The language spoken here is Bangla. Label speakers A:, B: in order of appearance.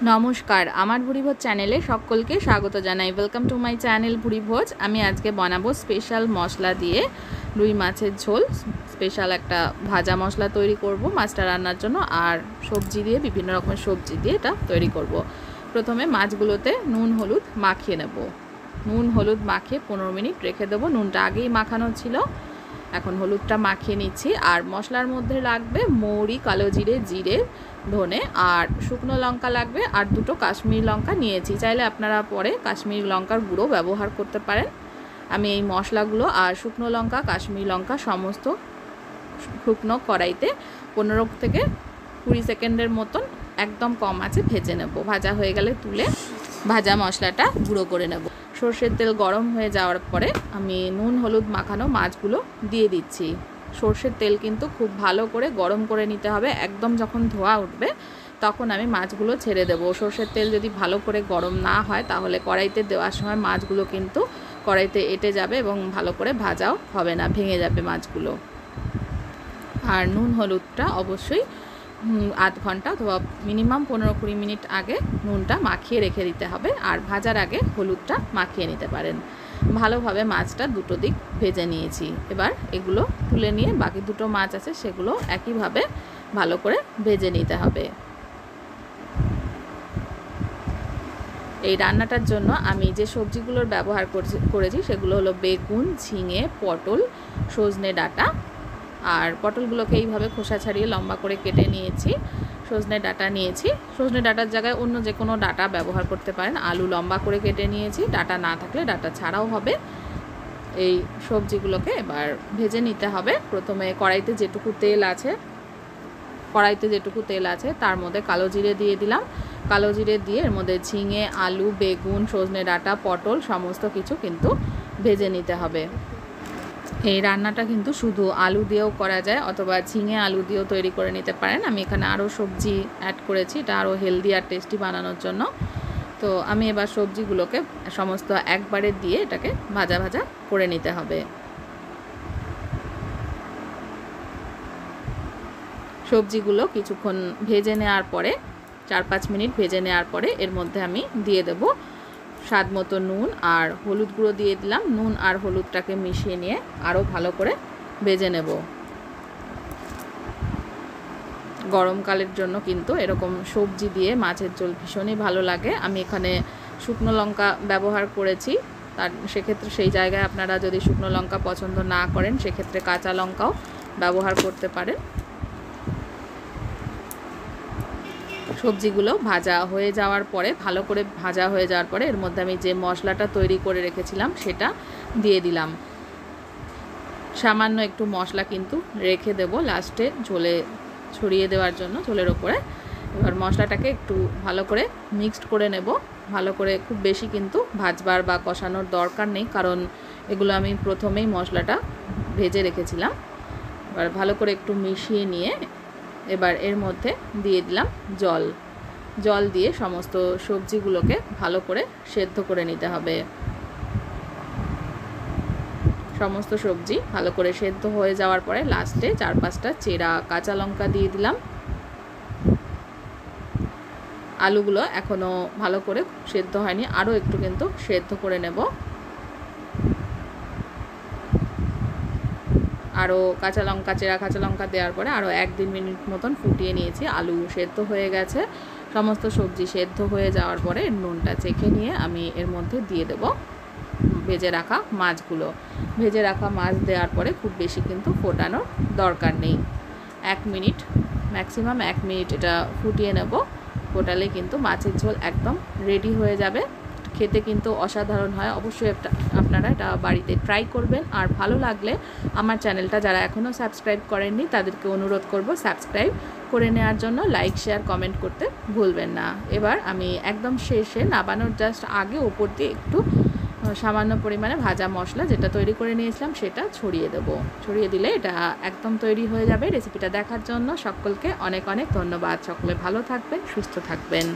A: নমস্কার, আমার ভুরিভোজ চ্যানেলে সকলকে স্বাগত জানাই। ওয়েলকাম টু মাই চ্যানেল ভুরিভোজ। আমি আজকে বানাবো স্পেশাল মশলা দিয়ে রুই মাছের ঝোল। স্পেশাল একটা ভাজা মশলা তৈরি করব মাছটা রান্নার জন্য, আর সবজি দিয়ে বিভিন্ন রকমের সবজি দিয়ে এটা তৈরি করব। প্রথমে মাছগুলোতে নুন হলুদ মাখিয়ে নেব। নুন হলুদ মাখিয়ে 15 মিনিট রেখে দেবো। নুনটা আগেই মাখানো ছিল, এখন হলুদটা মাখিয়ে নিচ্ছি। আর মশলার মধ্যে লাগবে মৌরি, কালো জিরে, জিরে, ধনে আর শুকনো লঙ্কা লাগবে, আর দুটো কাশ্মীরি লঙ্কা নিয়েছি। চাইলে আপনারা পরে কাশ্মীরি লঙ্কার গুঁড়ো ব্যবহার করতে পারেন। আমি এই মশলাগুলো আর শুকনো লঙ্কা, কাশ্মীরি লঙ্কা সমস্ত শুকনো কড়াইতে 15 থেকে 20 সেকেন্ডের মতন একদম কম আঁচে ভেজে নেব। ভাজা হয়ে গেলে তুলে ভাজা মশলাটা গুঁড়ো করে নেব। সর্ষের তেল গরম হয়ে যাওয়ার পরে আমি নুন হলুদ মাখানো মাছগুলো দিয়ে দিচ্ছি। সর্ষের তেল কিন্তু খুব ভালো করে গরম করে নিতে হবে। একদম যখন ধোয়া উঠবে তখন আমি মাছগুলো ছেড়ে দেবো। সর্ষের তেল যদি ভালো করে গরম না হয় তাহলে কড়াইতে দেওয়ার সময় মাছগুলো কিন্তু কড়াইতে এঁটে যাবে এবং ভালো করে ভাজাও হবে না, ভেঙে যাবে মাছগুলো। আর নুন হলুদটা অবশ্যই আধ ঘন্টা অথবা মিনিমাম 15-20 মিনিট আগে নুনটা মাখিয়ে রেখে দিতে হবে, আর ভাজার আগে হলুদটা মাখিয়ে নিতে পারেন। ভালোভাবে মাছটা দুটো দিক ভেজে নিয়েছি। এবার এগুলো তুলে নিয়ে বাকি দুটো মাছ আছে সেগুলো একইভাবে ভালো করে ভেজে নিতে হবে। এই রান্নাটার জন্য আমি যে সবজিগুলোর ব্যবহার করেছি সেগুলো হলো বেগুন, ঝিঙে, পটল, সজনে ডাঁটা। আর পটলগুলোকে এইভাবে খোসা ছাড়িয়ে লম্বা করে কেটে নিয়েছি। সজনে ডাঁটা নিয়েছি, সজনে ডাঁটার জায়গায় অন্য যে কোনো ডাঁটা ব্যবহার করতে পারেন। আলু লম্বা করে কেটে নিয়েছি, ডাঁটা না থাকলে ডাঁটা ছাড়াও হবে। এই সবজিগুলোকে এবার ভেজে নিতে হবে। প্রথমে কড়াইতে যেটুকু তেল আছে তার মধ্যে কালো জিরে দিয়ে দিলাম। কালো জিরে দিয়ে এর মধ্যে ঝিঙে, আলু, বেগুন, সজনে ডাঁটা, পটল সমস্ত কিছু কিন্তু ভেজে নিতে হবে। এই রান্নাটা কিন্তু শুধু আলু দিয়েও করা যায় অথবা ঝিঙে আলু দিয়েও তৈরি করে নিতে পারেন। আমি এখানে আরও সবজি অ্যাড করেছি এটা আরও হেলদি আর টেস্টি বানানোর জন্য। তো আমি এবার সবজিগুলোকে সমস্ত একবারে দিয়ে এটাকে ভাজা ভাজা করে নিতে হবে। সবজিগুলো কিছুক্ষণ ভেজে নেওয়ার পরে 4-5 মিনিট ভেজে নেওয়ার পরে এর মধ্যে আমি দিয়ে দেব স্বাদ মতো নুন আর হলুদ গুঁড়ো দিয়ে দিলাম। নুন আর হলুদটাকে মিশিয়ে নিয়ে আরও ভালো করে ভেজে নেব। গরমকালের জন্য কিন্তু এরকম সবজি দিয়ে মাছের ঝোল ভীষণই ভালো লাগে। আমি এখানে শুকনো লঙ্কা ব্যবহার করেছি, তার সেক্ষেত্রে সেই জায়গায় আপনারা যদি শুকনো লঙ্কা পছন্দ না করেন সেক্ষেত্রে কাঁচা লঙ্কাও ব্যবহার করতে পারেন। সবজিগুলো ভাজা হয়ে যাওয়ার পরে ভালো করে ভাজা হয়ে যাওয়ার পরে এর মধ্যে আমি যে মশলাটা তৈরি করে রেখেছিলাম সেটা দিয়ে দিলাম। সামান্য একটু মশলা কিন্তু রেখে দেব লাস্টে ঝোলে ছড়িয়ে দেওয়ার জন্য ঝোলের ওপরে। এবার মশলাটাকে একটু ভালো করে মিক্সড করে নেব। ভালো করে, খুব বেশি কিন্তু ভাজবার বা কষানোর দরকার নেই, কারণ এগুলো আমি প্রথমেই মশলাটা ভেজে রেখেছিলাম। এবার ভালো করে একটু মিশিয়ে নিয়ে এবার এর মধ্যে দিয়ে দিলাম জল দিয়ে সমস্ত সবজিগুলোকে ভালো করে সেদ্ধ করে নিতে হবে। সমস্ত সবজি ভালো করে সেদ্ধ হয়ে যাওয়ার পরে লাস্টে 4-5টা চেরা কাঁচা লঙ্কা দিয়ে দিলাম। আলুগুলো এখনও ভালো করে সেদ্ধ হয়নি, আরও একটু কিন্তু সেদ্ধ করে নেব। আরও চেরা কাঁচা লঙ্কা দেওয়ার পরে আরও 1-2 মিনিট মতন ফুটিয়ে নিয়েছি। আলু সেদ্ধ হয়ে গেছে। সমস্ত সবজি সেদ্ধ হয়ে যাওয়ার পরে নুনটা চেখে নিয়ে আমি এর মধ্যে দিয়ে দেব ভেজে রাখা মাছগুলো। ভেজে রাখা মাছ দেওয়ার পরে খুব বেশি কিন্তু ফোটানোর দরকার নেই। 1 মিনিট, ম্যাক্সিমাম 1 মিনিট এটা ফুটিয়ে নেব। ফোটালে কিন্তু মাছের ঝোল একদম রেডি হয়ে যাবে। খেতে কিন্তু অসাধারণ হয়। অবশ্যই আপনারা এটা বাড়িতে ট্রাই করবেন। আর ভালো লাগলে আমার চ্যানেলটা যারা এখনও সাবস্ক্রাইব করেননি তাদেরকে অনুরোধ করব সাবস্ক্রাইব করে নেওয়ার জন্য। লাইক, শেয়ার, কমেন্ট করতে ভুলবেন না। এবার আমি একদম শেষে নাবানোর জাস্ট আগে ওপর দিয়ে একটু সামান্য পরিমাণে ভাজা মশলা যেটা তৈরি করে নিয়েছিলাম সেটা ছড়িয়ে দেব। ছড়িয়ে দিলে এটা একদম তৈরি হয়ে যাবে। রেসিপিটা দেখার জন্য সকলকে অনেক অনেক ধন্যবাদ। সকলে ভালো থাকবেন, সুস্থ থাকবেন।